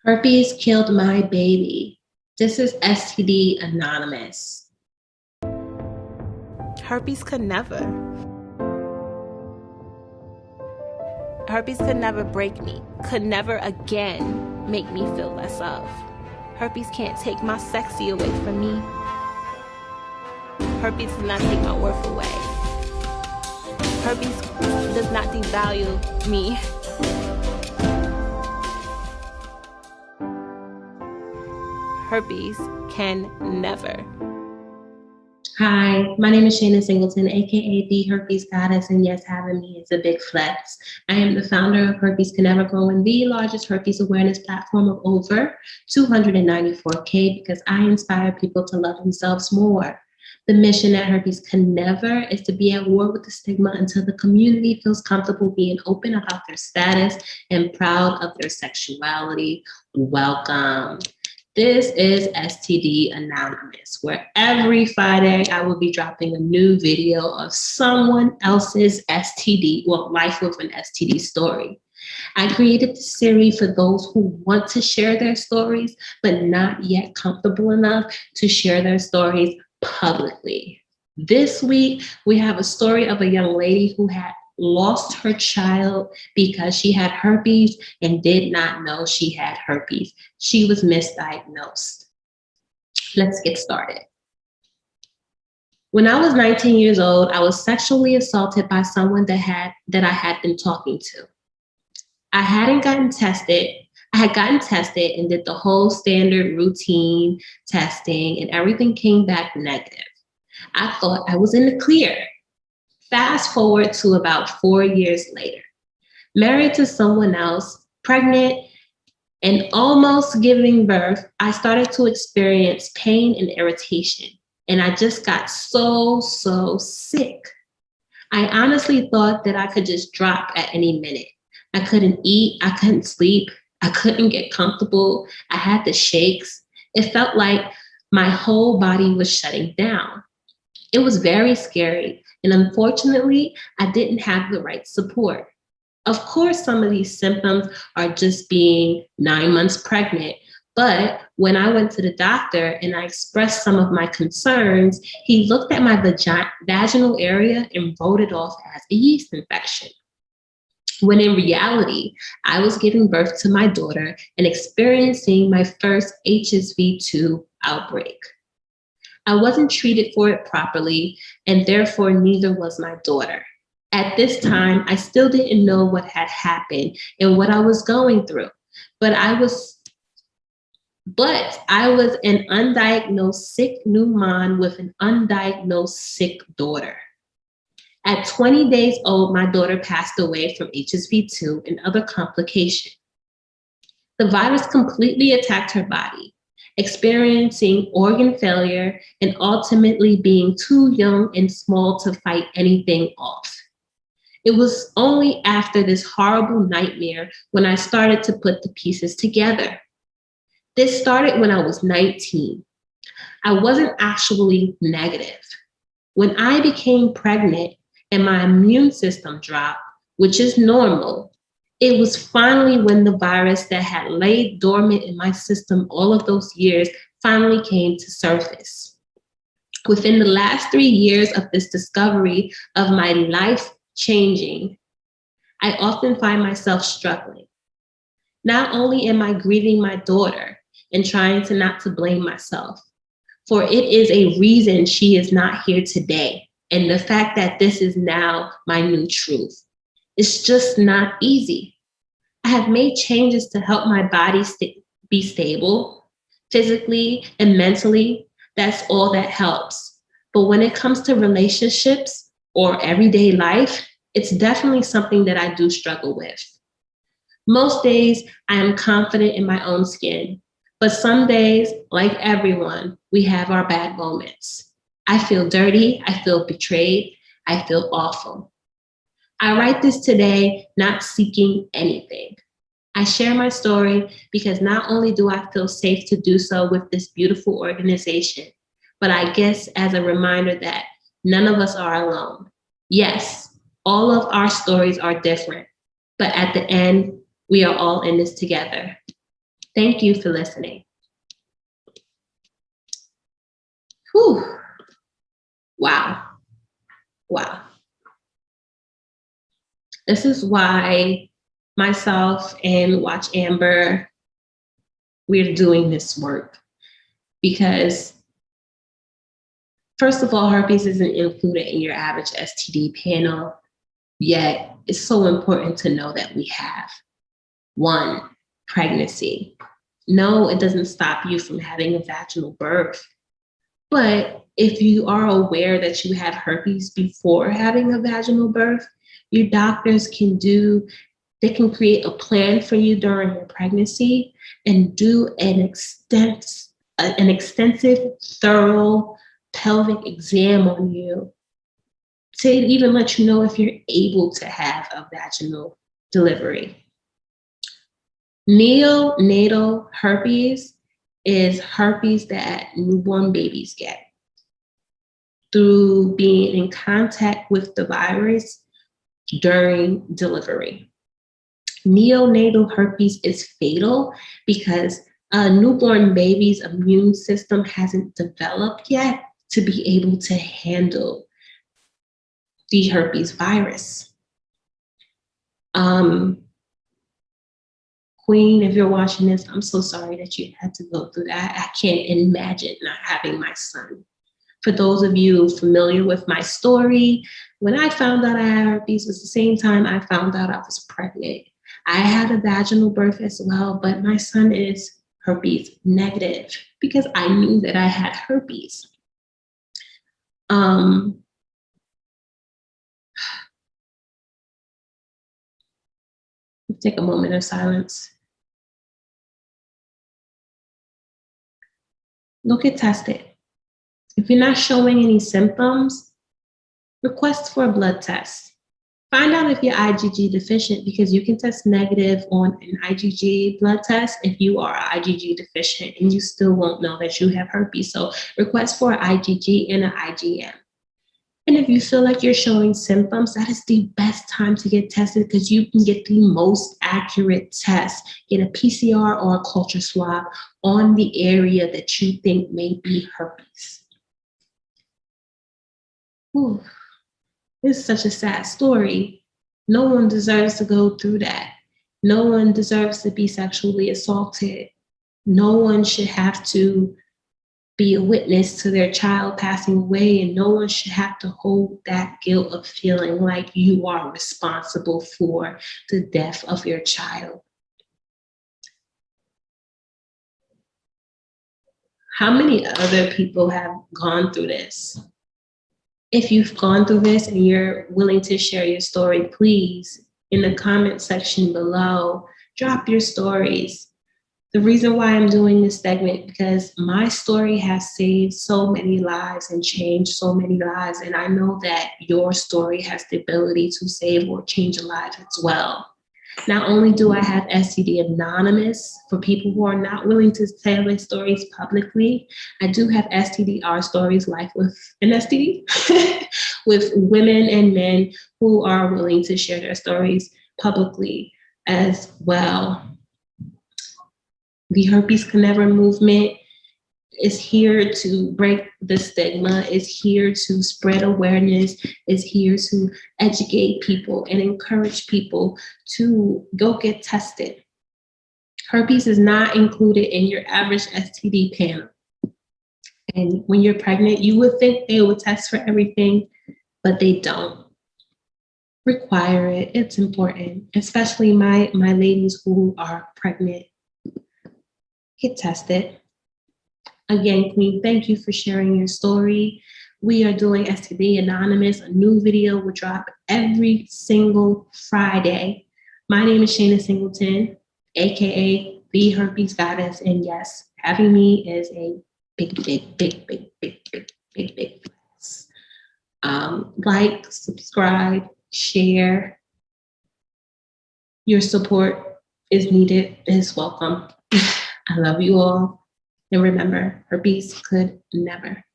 Herpes killed my baby. This is STD Anonymous. Herpes could never. Herpes could never break me, could never again make me feel less of. Herpes can't take my sexy away from me. Herpes does not take my worth away. Herpes does not devalue me. Herpes can never. Hi, my name is Shayna Singleton, aka the Herpes Goddess, and yes, having me is a big flex. I am the founder of Herpes Can Never Growing, the largest herpes awareness platform of over 294K, because I inspire people to love themselves more. The mission at Herpes Can Never is to be at war with the stigma until the community feels comfortable being open about their status and proud of their sexuality. Welcome. This is STD Anonymous, where every Friday I will be dropping a new video of someone else's STD, well, life with an STD story. I created this series for those who want to share their stories, but not yet comfortable enough to share their stories publicly. This week, we have a story of a young lady who had lost her child because she had herpes and did not know she had herpes. She was misdiagnosed. Let's get started. When I was 19 years old, I was sexually assaulted by someone that I had been talking to. I had gotten tested and did the whole standard routine testing, and everything came back negative. I thought I was in the clear. Fast forward to about 4 years later, married to someone else, pregnant, and almost giving birth, I started to experience pain and irritation, and I just got so sick. I honestly thought that I could just drop at any minute. I couldn't eat, I couldn't sleep, I couldn't get comfortable, I had the shakes. It felt like my whole body was shutting down. It was very scary. And unfortunately, I didn't have the right support. Of course, some of these symptoms are just being 9 months pregnant. But when I went to the doctor and I expressed some of my concerns, he looked at my vaginal area and wrote it off as a yeast infection. When in reality, I was giving birth to my daughter and experiencing my first HSV-2 outbreak. I wasn't treated for it properly, and therefore neither was my daughter. At this time, I still didn't know what had happened and what I was going through, but I was an undiagnosed sick new mom with an undiagnosed sick daughter. At 20 days old, my daughter passed away from HSV-2 and other complications. The virus completely attacked her body, experiencing organ failure and ultimately being too young and small to fight anything off. It was only after this horrible nightmare when I started to put the pieces together. This started when I was 19. I wasn't actually negative. When I became pregnant and my immune system dropped, which is normal, it was finally when the virus that had laid dormant in my system all of those years finally came to surface. Within the last 3 years of this discovery of my life changing, I often find myself struggling. Not only am I grieving my daughter and trying not to blame myself, for it is a reason she is not here today, and the fact that this is now my new truth. It's just not easy. I have made changes to help my body be stable, physically and mentally. That's all that helps. But when it comes to relationships or everyday life, it's definitely something that I do struggle with. Most days, I am confident in my own skin. But some days, like everyone, we have our bad moments. I feel dirty, I feel betrayed, I feel awful. I write this today not seeking anything. I share my story because not only do I feel safe to do so with this beautiful organization, but I guess as a reminder that none of us are alone. Yes, all of our stories are different, but at the end, we are all in this together. Thank you for listening. Whew. Wow. This is why myself and Watch Amber, we're doing this work. Because first of all, herpes isn't included in your average STD panel, yet it's so important to know that we have. 1, pregnancy. No, it doesn't stop you from having a vaginal birth. But if you are aware that you have herpes before having a vaginal birth, your doctors can create a plan for you during your pregnancy and do an extensive, thorough pelvic exam on you to even let you know if you're able to have a vaginal delivery. Neonatal herpes is herpes that newborn babies get through being in contact with the virus during delivery. Neonatal herpes is fatal because a newborn baby's immune system hasn't developed yet to be able to handle the herpes virus. Queen, if you're watching this, I'm so sorry that you had to go through that. I can't imagine not having my son. For those of you familiar with my story, when I found out I had herpes was the same time I found out I was pregnant. I had a vaginal birth as well, but my son is herpes negative because I knew that I had herpes. Take a moment of silence. Go get tested. If you're not showing any symptoms, request for a blood test. Find out if you're IgG deficient because you can test negative on an IgG blood test if you are IgG deficient and you still won't know that you have herpes. So request for an IgG and an IgM. And if you feel like you're showing symptoms, that is the best time to get tested because you can get the most accurate test. Get a PCR or a culture swab on the area that you think may be herpes. Ooh, this is such a sad story. No one deserves to go through that. No one deserves to be sexually assaulted. No one should have to be a witness to their child passing away, and no one should have to hold that guilt of feeling like you are responsible for the death of your child. How many other people have gone through this? If you've gone through this and you're willing to share your story, please, in the comment section below, drop your stories. The reason why I'm doing this segment, because my story has saved so many lives and changed so many lives. And I know that your story has the ability to save or change a life as well. Not only do I have STD Anonymous for people who are not willing to tell their stories publicly, I do have STDR Stories, Life with an STD, with women and men who are willing to share their stories publicly as well. The Herpes Can Never movement is here to break the stigma, is here to spread awareness, is here to educate people and encourage people to go get tested. Herpes is not included in your average STD panel. And when you're pregnant, you would think they would test for everything, but they don't. Require it. It's important, especially my ladies who are pregnant. Get tested. Again, Queen, thank you for sharing your story. We are doing STD Anonymous. A new video will drop every single Friday. My name is Shayna Singleton, aka the Herpes Goddess. And yes, having me is a big plus. Like, subscribe, share. Your support is needed, is welcome. I love you all. And remember, herpes could never